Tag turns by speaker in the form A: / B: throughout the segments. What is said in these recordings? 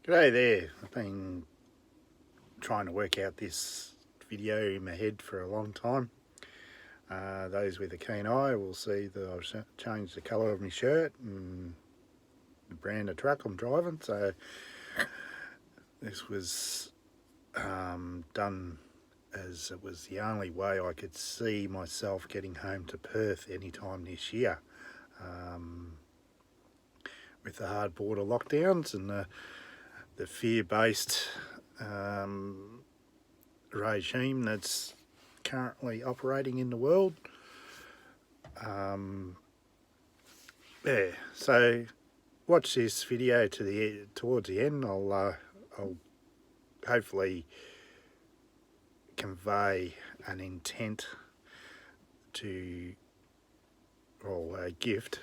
A: G'day there. I've been trying to work out this video in my head for a long time. Those with a keen eye will see that I've changed the colour of my shirt and the brand of truck I'm driving. So this was done as it was the only way I could see myself getting home to Perth anytime this year. With the hard border lockdowns and the fear-based regime that's currently operating in the world. So watch this video towards the end. I'll hopefully convey an intent to, or a gift,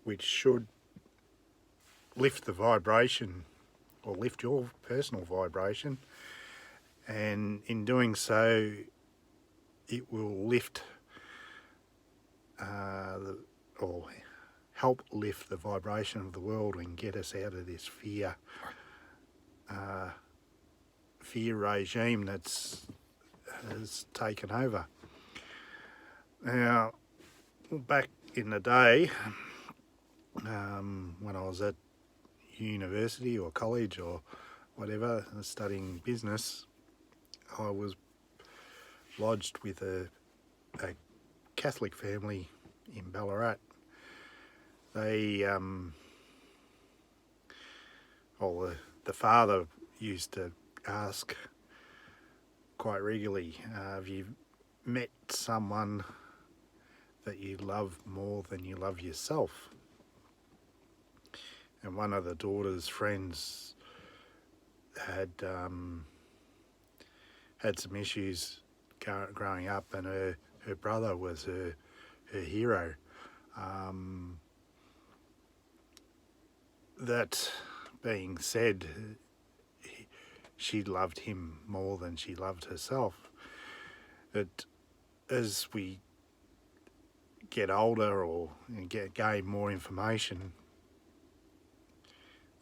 A: which should lift the vibration, or lift your personal vibration, and in doing so it will lift or help lift the vibration of the world and get us out of this fear regime that's has taken over. Now, back in the day, when I was at university or college or whatever, studying business, I was lodged with a Catholic family in Ballarat. They, the father used to ask quite regularly, have you met someone that you love more than you love yourself? And one of the daughter's friends had some issues growing up, and her brother was her hero. That being said, she loved him more than she loved herself. But as we get older or gain more information,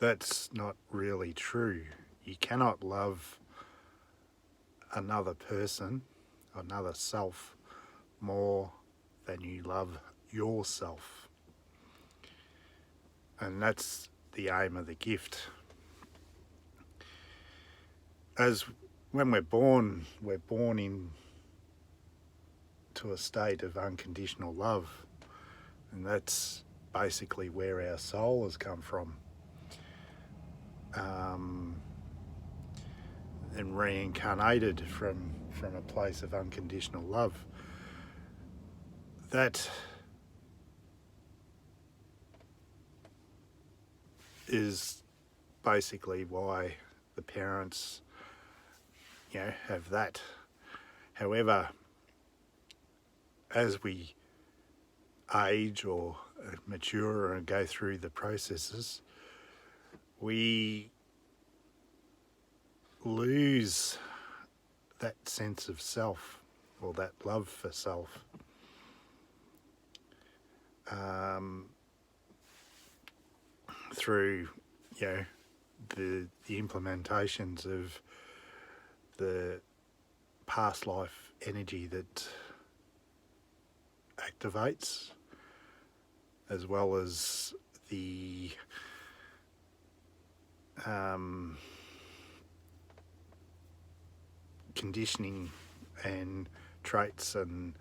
A: that's not really true. You cannot love another person, another self, more than you love yourself. And that's the aim of the gift. As when we're born into a state of unconditional love, and that's basically where our soul has come from. And reincarnated from a place of unconditional love. That is basically why the parents, have that. However, as we age or mature and go through the processes, we lose that sense of self, or that love for self. Through the implementations of the past life energy that activates, as well as the conditioning and traits and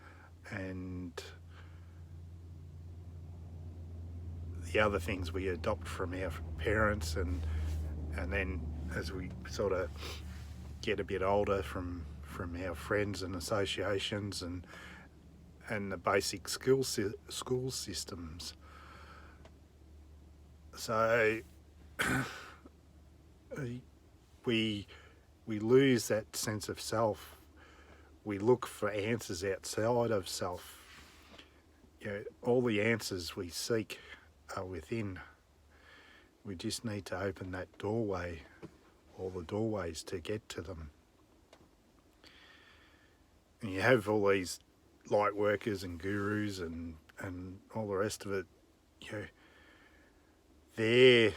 A: the other things we adopt from our parents, and then as we sort of get a bit older, from our friends and associations and the basic school systems. So we lose that sense of self. We look for answers outside of self. All the answers we seek are within. We just need to open that doorway, all the doorways to get to them. And you have all these light workers and gurus and all the rest of it. They're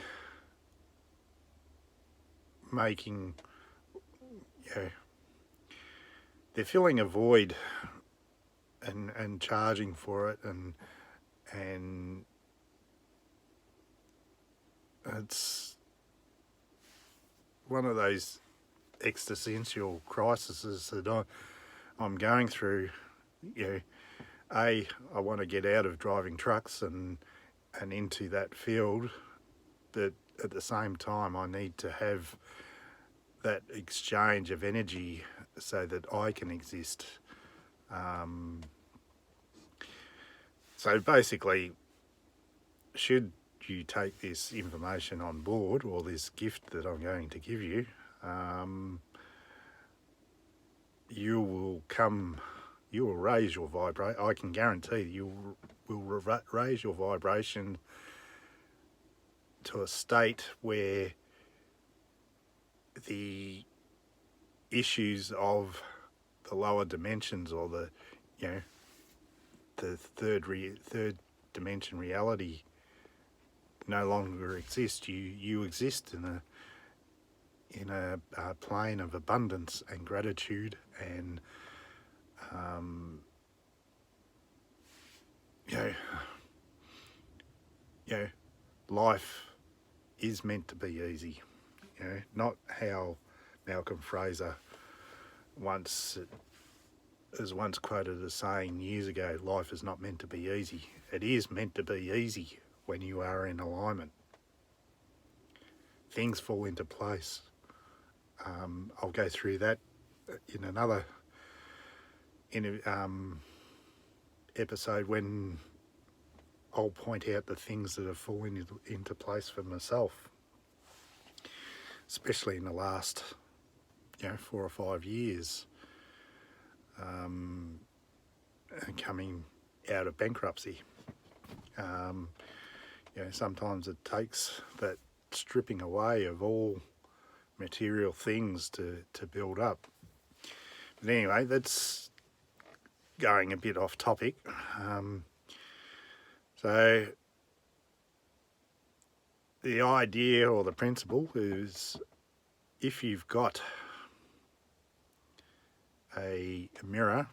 A: making, they're filling a void and charging for it, and it's one of those existential crises that I'm going through. I want to get out of driving trucks and into that field, but at the same time I need to have that exchange of energy so that I can exist. So basically, should you take this information on board, or this gift that I'm going to give you, you will raise your vibration. I can guarantee you will raise your vibration to a state where the issues of the lower dimensions, or the third dimension reality, no longer exist. You exist in a plane of abundance and gratitude, and life is meant to be easy. Not how Malcolm Fraser once quoted as saying years ago, life is not meant to be easy. It is meant to be easy when you are in alignment. Things fall into place. I'll go through that in another episode, when I'll point out the things that have fallen into place for myself, especially in the last 4 or 5 years, and coming out of bankruptcy. Sometimes it takes that stripping away of all material things to build up. But anyway, that's going a bit off topic. So the idea or the principle is, if you've got a mirror,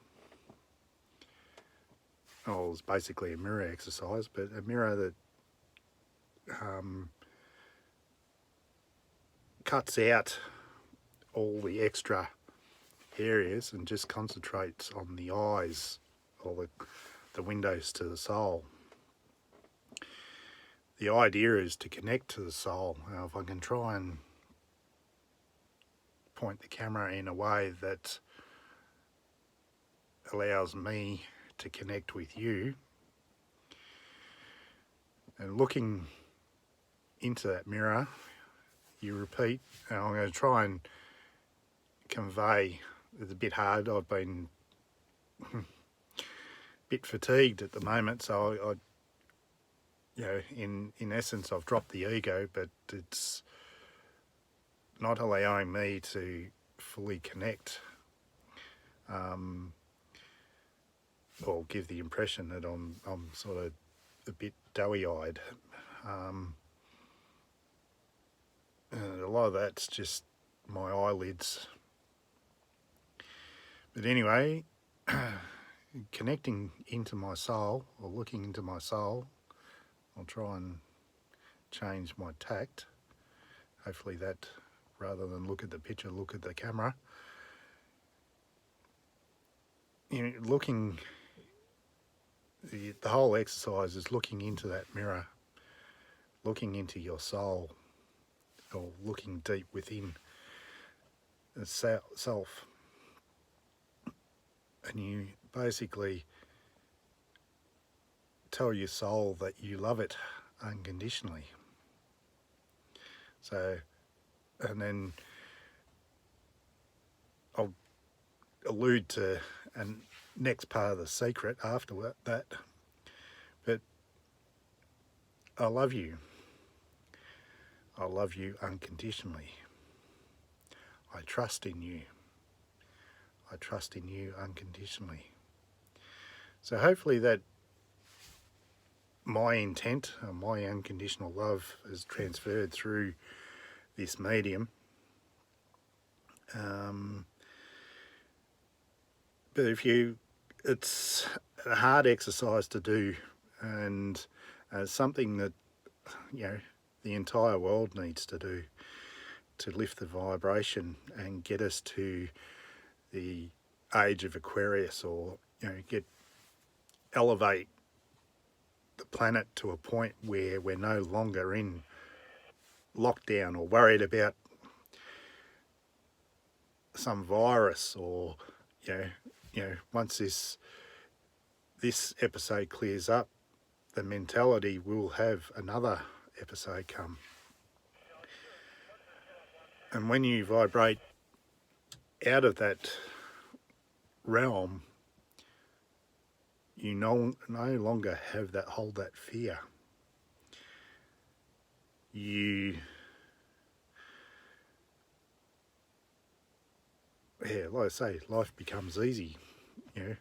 A: it's basically a mirror exercise, but a mirror that cuts out all the extra areas and just concentrates on the eyes, or the windows to the soul. The idea is to connect to the soul. Now, if I can try and point the camera in a way that allows me to connect with you, and looking into that mirror, you repeat, and I'm going to try and convey. It's a bit hard. I've been a bit fatigued at the moment, so in essence, I've dropped the ego, but it's not allowing me to fully connect, or give the impression that I'm sort of a bit doughy-eyed. A lot of that's just my eyelids. But anyway, connecting into my soul, or looking into my soul, I'll try and change my tact. Hopefully that, rather than look at the picture, look at the camera. The whole exercise is looking into that mirror, looking into your soul, or looking deep within the self. And you basically tell your soul that you love it unconditionally. So, and then I'll allude to a next part of the secret after that. But I love you. I love you unconditionally. I trust in you. I trust in you unconditionally. So hopefully that my intent, my unconditional love, is transferred through this medium, But it's a hard exercise to do, and something that, you know, the entire world needs to do to lift the vibration and get us to the age of Aquarius, or, you know, elevate the planet to a point where we're no longer in lockdown or worried about some virus, or, once this episode clears up, the mentality will have another episode come. And when you vibrate out of that realm, you no longer have that fear. Like I say, life becomes easy, and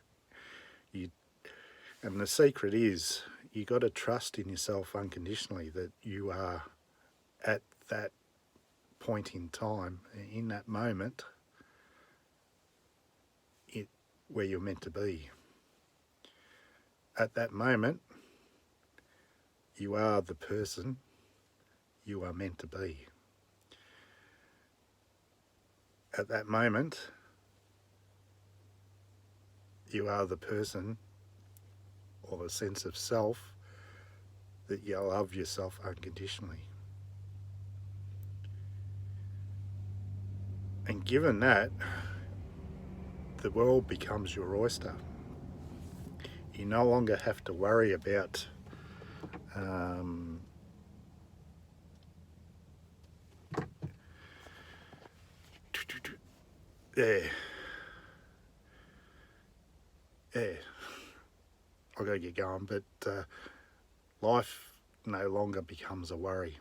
A: the secret is you got to trust in yourself unconditionally that you are at that point in time, in that moment, where you're meant to be. At that moment, you are the person you are meant to be. At that moment, you are the person or the sense of self that you love yourself unconditionally. And given that, the world becomes your oyster. You no longer have to worry about I've got to get going, but life no longer becomes a worry.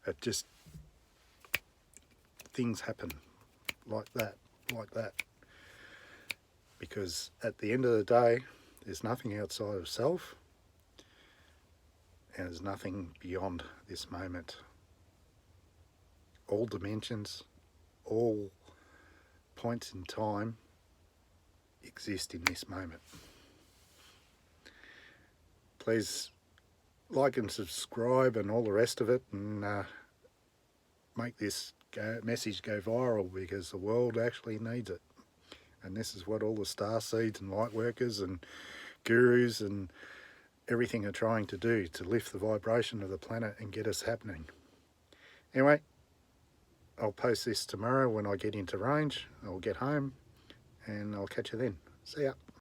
A: It just, things happen like that. Because at the end of the day, there's nothing outside of self, and there's nothing beyond this moment. All dimensions, all points in time exist in this moment. Please like and subscribe and all the rest of it, and make this message go viral, because the world actually needs it. And this is what all the star seeds and light workers and gurus and everything are trying to do, to lift the vibration of the planet and get us happening. Anyway, I'll post this tomorrow when I get into range. I'll get home, and I'll catch you then. See ya.